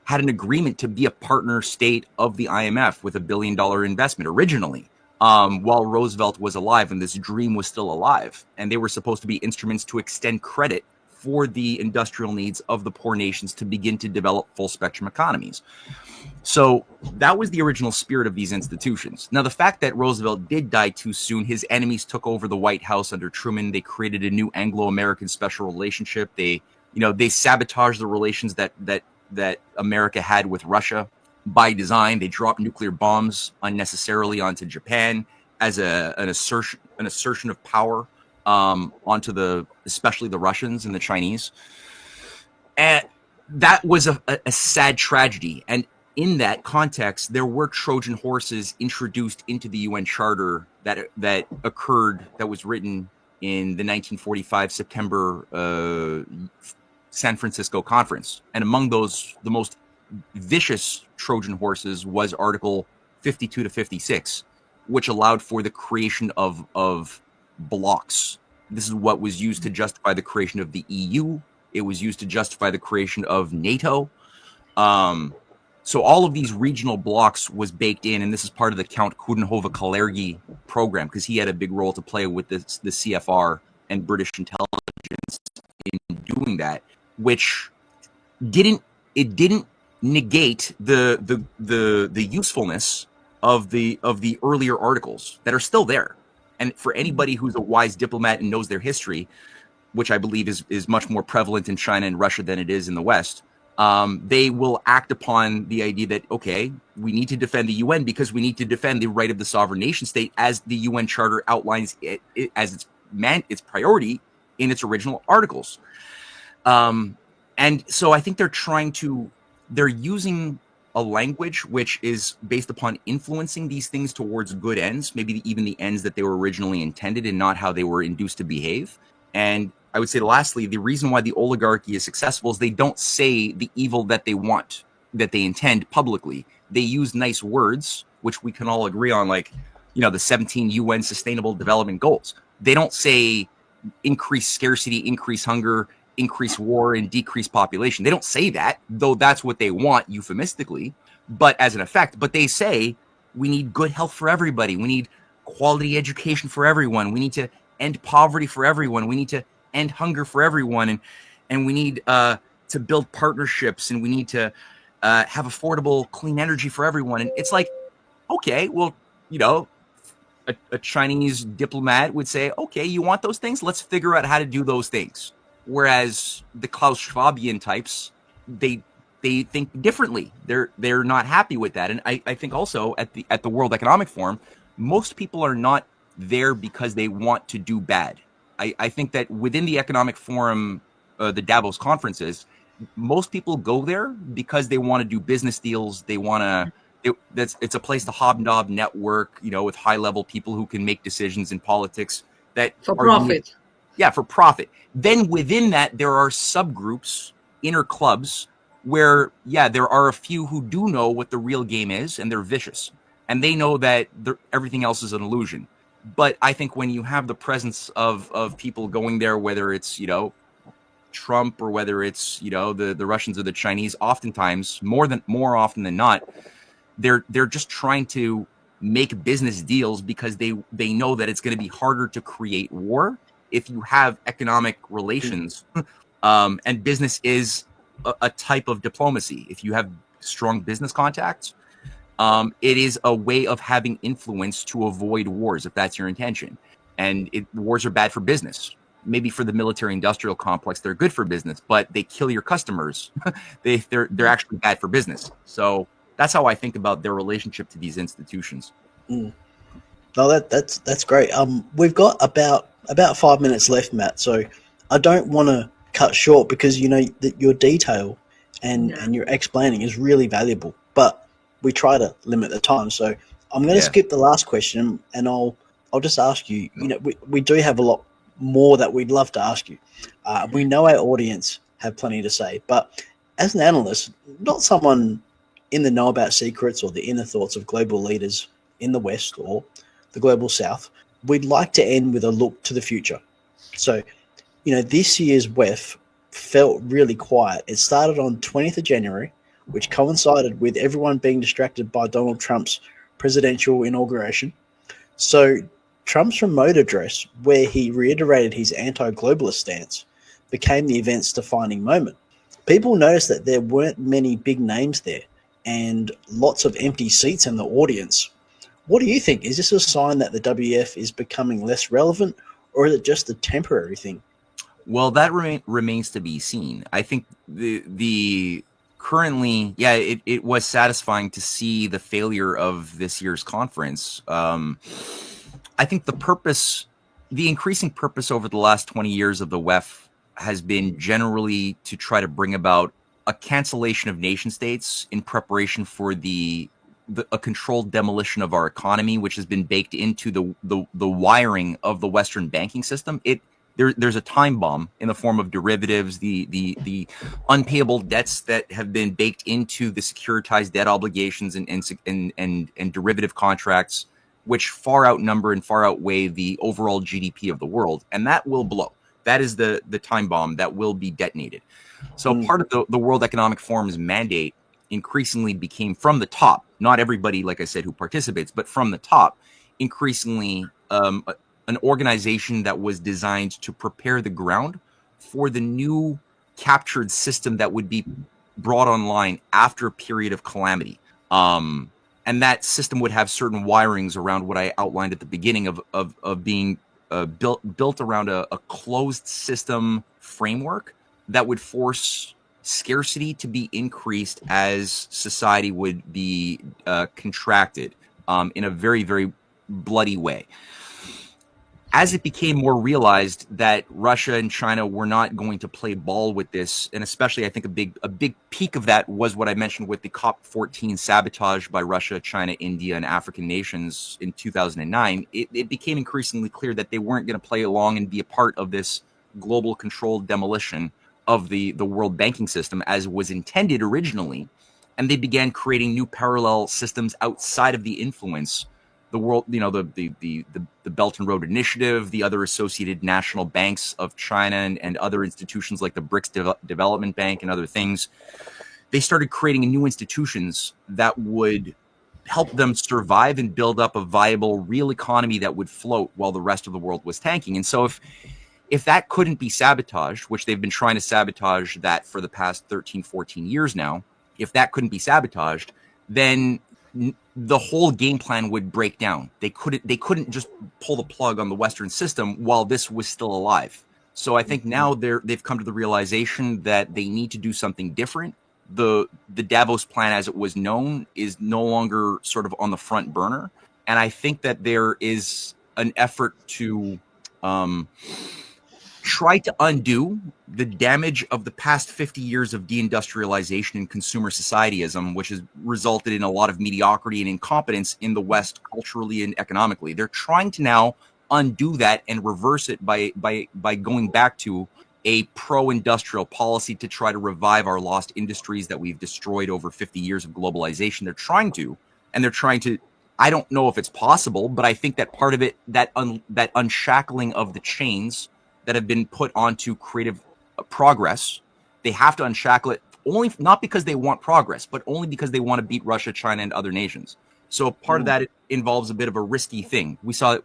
had an agreement to be a partner state of the IMF with $1 billion investment originally, while Roosevelt was alive and this dream was still alive. And they were supposed to be instruments to extend credit for the industrial needs of the poor nations to begin to develop full spectrum economies. So that was the original spirit of these institutions. Now, the fact that Roosevelt did die too soon, his enemies took over the White House under Truman. They created a new Anglo-American special relationship. They sabotaged the relations that America had with Russia by design. They dropped nuclear bombs unnecessarily onto Japan as an assertion of power onto especially the Russians and the Chinese. And that was a sad tragedy. And in that context, there were Trojan horses introduced into the UN Charter that occurred, that was written in the 1945 September San Francisco Conference. And among those, the most vicious Trojan horses was Article 52 to 56, which allowed for the creation of blocks. This is what was used to justify the creation of the EU. It was used to justify the creation of NATO. So all of these regional blocks was baked in, and this is part of the Count Coudenhove-Kalergi program, because he had a big role to play with the CFR and British intelligence in doing that, which didn't negate the usefulness of the earlier articles that are still there. And for anybody who's a wise diplomat and knows their history, which I believe is much more prevalent in China and Russia than it is in the West, they will act upon the idea that, okay, we need to defend the UN because we need to defend the right of the sovereign nation state, as the UN Charter outlines it as its priority in its original articles. And so I think they're using a language which is based upon influencing these things towards good ends, maybe even the ends that they were originally intended and not how they were induced to behave. And I would say lastly, the reason why the oligarchy is successful is they don't say the evil that they want, that they intend publicly. They use nice words, which we can all agree on, like, the 17 UN Sustainable Development Goals. They don't say increase scarcity, increase hunger, increase war, and decrease population. They don't say that, though that's what they want euphemistically, but as an effect. But they say we need good health for everybody. We need quality education for everyone. We need to end poverty for everyone. We need to end hunger for everyone. And we need to build partnerships, and we need to have affordable, clean energy for everyone. And it's like, okay, well, a Chinese diplomat would say, okay, you want those things? Let's figure out how to do those things. Whereas the Klaus Schwabian types, they think differently. They're not happy with that. And I think also at the World Economic Forum, most people are not there because they want to do bad. I think that within the Economic Forum, the Davos conferences, most people go there because they want to do business deals. They want to. It's a place to hobnob, network, with high level people who can make decisions in politics that for profit. For profit. Then within that, there are subgroups, inner clubs, where there are a few who do know what the real game is, and they're vicious, and they know that everything else is an illusion. But I think when you have the presence of people going there, whether it's Trump or whether it's the Russians or the Chinese, oftentimes more often than not, they're just trying to make business deals because they know that it's going to be harder to create war if you have economic relations. And business is a type of diplomacy. If you have strong business contacts, it is a way of having influence to avoid wars if that's your intention. And wars are bad for business. Maybe for the military-industrial complex, they're good for business, but they kill your customers. They're actually bad for business. So that's how I think about their relationship to these institutions. No, that's great. We've got about 5 minutes left, Matt. So I don't want to cut short because that your detail and your explaining is really valuable. But we try to limit the time. So I'm going to skip the last question, and I'll just ask you. We do have a lot more that we'd love to ask you. We know our audience have plenty to say, but as an analyst, not someone in the know about secrets or the inner thoughts of global leaders in the West or the global South, we'd like to end with a look to the future. So, this year's WEF felt really quiet. It started on 20th of January, which coincided with everyone being distracted by Donald Trump's presidential inauguration. So Trump's remote address, where he reiterated his anti-globalist stance, became the event's defining moment. People noticed that there weren't many big names there and lots of empty seats in the audience. What do you think? Is this a sign that the WEF is becoming less relevant, or is it just a temporary thing? Well, that remains to be seen. I think the currently, it was satisfying to see the failure of this year's conference. I think the increasing purpose over the last 20 years of the WEF has been generally to try to bring about a cancellation of nation states in preparation for a controlled demolition of our economy, which has been baked into the wiring of the Western banking system. There's a time bomb in the form of derivatives, the unpayable debts that have been baked into the securitized debt obligations and derivative contracts, which far outnumber and far outweigh the overall GDP of the world, and that will blow. That is the time bomb that will be detonated. So part of the World Economic Forum's mandate increasingly became from the top, not everybody, like I said, who participates, but from the top, increasingly an organization that was designed to prepare the ground for the new captured system that would be brought online after a period of calamity. And that system would have certain wirings around what I outlined at the beginning of being built around a closed system framework that would force scarcity to be increased as society would be contracted in a very, very bloody way. As it became more realized that Russia and China were not going to play ball with this, and especially I think a big peak of that was what I mentioned with the COP14 sabotage by Russia, China, India, and African nations in 2009, it became increasingly clear that they weren't going to play along and be a part of this global controlled demolition of the world banking system as was intended originally, and they began creating new parallel systems outside of the influence. The world, the Belt and Road Initiative, the other associated national banks of China, and other institutions like the BRICS Development Bank and other things. They started creating new institutions that would help them survive and build up a viable real economy that would float while the rest of the world was tanking. And so if that couldn't be sabotaged, which they've been trying to sabotage that for the past 13, 14 years now, if that couldn't be sabotaged, then the whole game plan would break down. They couldn't just pull the plug on the Western system while this was still alive. So I think now they've come to the realization that they need to do something different. The Davos plan, as it was known, is no longer sort of on the front burner. And I think that there is an effort to try to undo the damage of the past 50 years of deindustrialization and consumer societyism, which has resulted in a lot of mediocrity and incompetence in the West culturally and economically. They're trying to now undo that and reverse it by going back to a pro-industrial policy to try to revive our lost industries that we've destroyed over 50 years of globalization. They're trying to, I don't know if it's possible, but I think that part of it, that unshackling of the chains that have been put onto creative progress, they have to unshackle it only not because they want progress, but only because they want to beat Russia, China, and other nations. So part of that involves a bit of a risky thing. We saw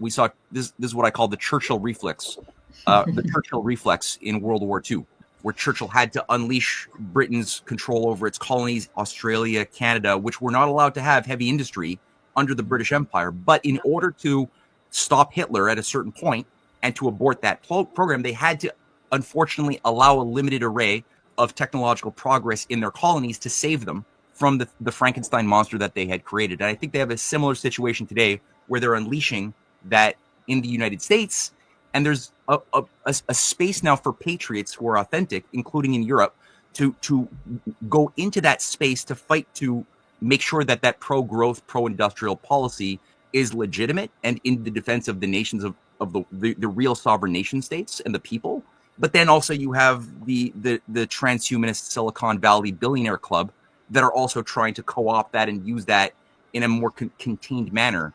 this is what I call the Churchill reflex, the Churchill reflex in World War II, where Churchill had to unleash Britain's control over its colonies, Australia, Canada, which were not allowed to have heavy industry under the British Empire. But in order to stop Hitler at a certain point and to abort that program, they had to, unfortunately, allow a limited array of technological progress in their colonies to save them from the Frankenstein monster that they had created. And I think they have a similar situation today where they're unleashing that in the United States. And there's a space now for patriots who are authentic, including in Europe, to go into that space to fight to make sure that pro-growth, pro-industrial policy is legitimate and in the defense of the nations of the real sovereign nation states and the people. But then also you have the transhumanist Silicon Valley billionaire club that are also trying to co-opt that and use that in a more contained manner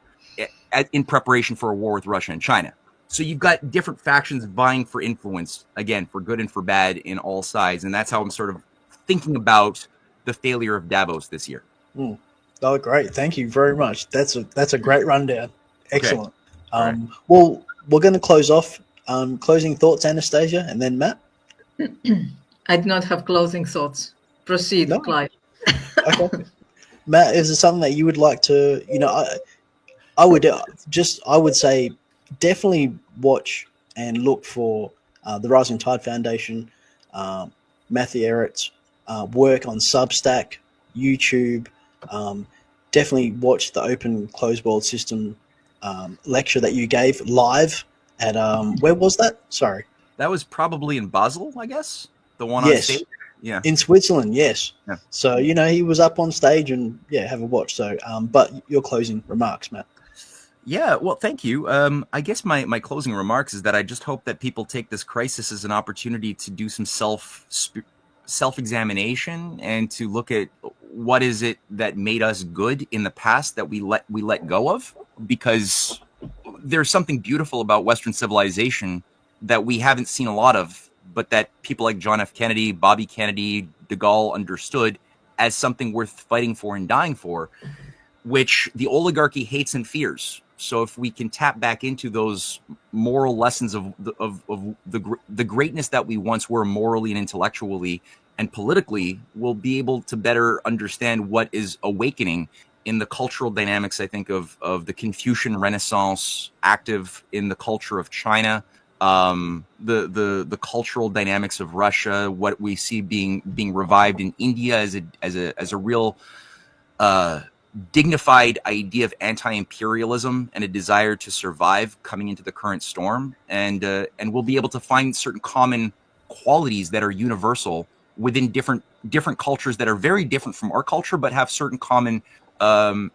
in preparation for a war with Russia and China. So you've got different factions vying for influence, again, for good and for bad in all sides. And that's how I'm sort of thinking about the failure of Davos this year. Oh, great. Thank you very much. That's a great rundown. Excellent. Okay. Right. Well, we're going to close off. Closing thoughts, Anastasia, and then Matt? I do not have closing thoughts. Proceed, No. Clive. Okay. Matt, is there something that you would like to, I would say definitely watch and look for the Rising Tide Foundation, Matthew Ehret's work on Substack, YouTube. Definitely watch the Open Closed World System lecture that you gave live at, where was that? Sorry. That was probably in Basel, I guess. The one on stage. Yeah. In Switzerland, yes. Yeah. So, he was up on stage and, have a watch. So, but your closing remarks, Matt. Yeah, well, thank you. I guess my closing remarks is that I just hope that people take this crisis as an opportunity to do some self-examination and to look at what is it that made us good in the past that we let go of, because there's something beautiful about Western civilization that we haven't seen a lot of, but that people like John F. Kennedy, Bobby Kennedy, de Gaulle understood as something worth fighting for and dying for, which the oligarchy hates and fears. So if we can tap back into those moral lessons of the greatness that we once were morally and intellectually and politically, we'll be able to better understand what is awakening in the cultural dynamics, I think, of the Confucian Renaissance active in the culture of China, the cultural dynamics of Russia, what we see being revived in India as a real dignified idea of anti-imperialism and a desire to survive coming into the current storm, and we'll be able to find certain common qualities that are universal within different cultures that are very different from our culture, but have certain common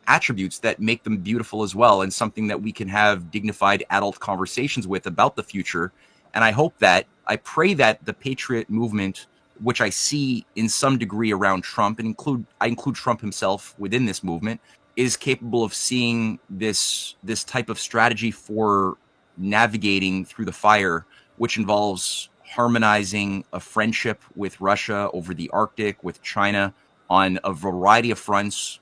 attributes that make them beautiful as well, and something that we can have dignified adult conversations with about the future. And I hope that I pray that the patriot movement, which I see in some degree around Trump, and I include Trump himself within this movement, is capable of seeing this type of strategy for navigating through the fire, which involves harmonizing a friendship with Russia over the Arctic, with China on a variety of fronts,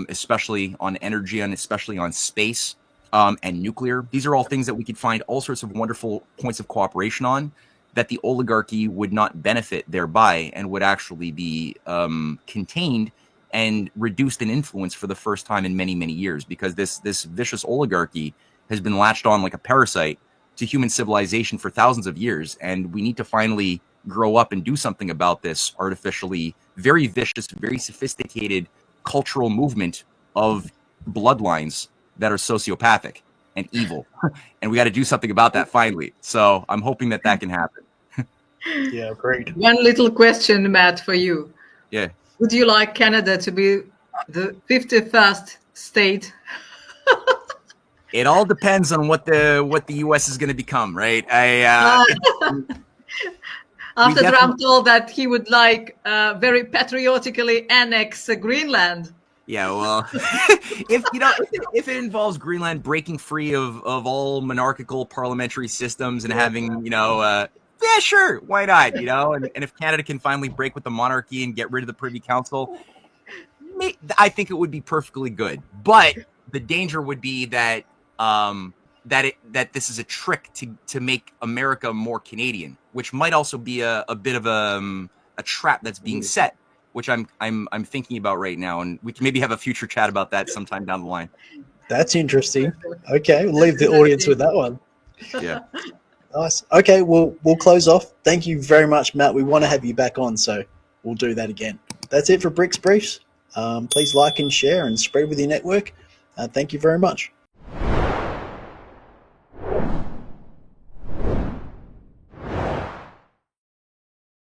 especially on energy and especially on space and nuclear. These are all things that we could find all sorts of wonderful points of cooperation on, that the oligarchy would not benefit thereby and would actually be contained and reduced in influence for the first time in many, many years, because this vicious oligarchy has been latched on like a parasite to human civilization for thousands of years. And we need to finally grow up and do something about this artificially very vicious, very sophisticated cultural movement of bloodlines that are sociopathic and evil. And we got to do something about that finally. So I'm hoping that can happen. Yeah, great. One little question, Matt, for you. Yeah. Would you like Canada to be the 51st state? It all depends on what the U.S. is going to become, right? After Trump told that he would like very patriotically annex Greenland. Yeah, well, if it involves Greenland breaking free of all monarchical parliamentary systems and having, yeah, sure, why not? And if Canada can finally break with the monarchy and get rid of the Privy Council, I think it would be perfectly good. But the danger would be that that this is a trick to make America more Canadian, which might also be a bit of a trap that's being set, which I'm thinking about right now, and we can maybe have a future chat about that sometime down the line. That's interesting. Okay, we'll leave the audience with that one. Yeah. Nice. Okay, we'll close off. Thank you very much, Matt. We want to have you back on, so we'll do that again. That's it for BRICS Briefs. Please like and share and spread with your network. Thank you very much.